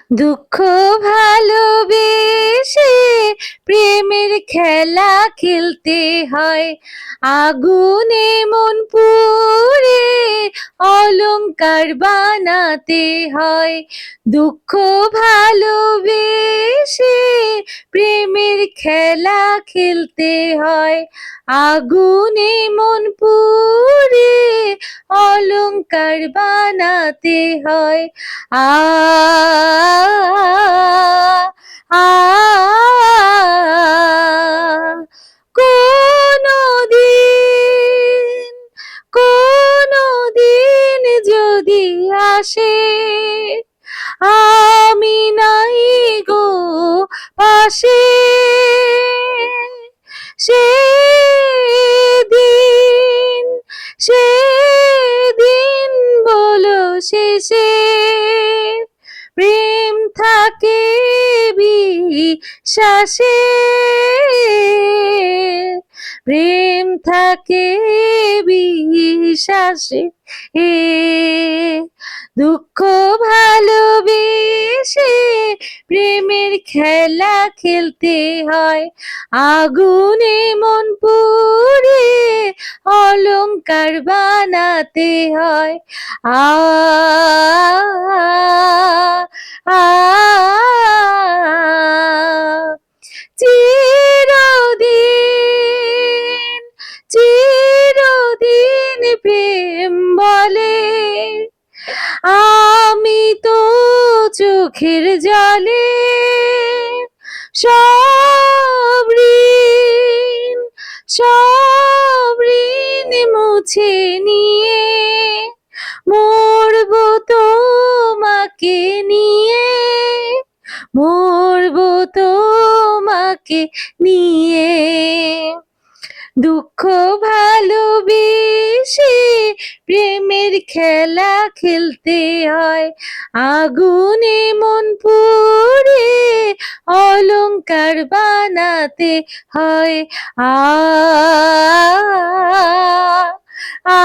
দুঃখ ভালোবেসে প্রেমের খেলা খেলতে হয়, আগুনে মন পুড়ে অলংকার বানাতে হয়। দুঃখ ভালোবেসে প্রেমের খেলা খেলতে হয়, আগুনে মন পুড়ে অলংকার বানাতে হয়। আ আ কোনদিন কোনদিন যদি আসে আমি নাই গো পাশে, সেদিন সেদিন বলো শেষে প্রেম থাকে বিশ্বাসে, প্রেম থাকে বিশ্বাসে। দুঃখ ভালোবেসে প্রেমের খেলা খেলতে হয়, আগুনে মন পুড়ে অলংকার বানাতে হয়। আ আ চিরদিন চিরদিন প্রেম বলে আমি তো চোখের জলে সব ঋণ সব ঋণ মুছে নিয়ে মরবো তোমাকে নিয়ে, মরবো তোমাকে নিয়ে। দুঃখ ভালোবেসে প্রেমের খেলা খেলতে হয়, আগুনে মন পুড়ে অলংকার বানাতে হয়। আ আ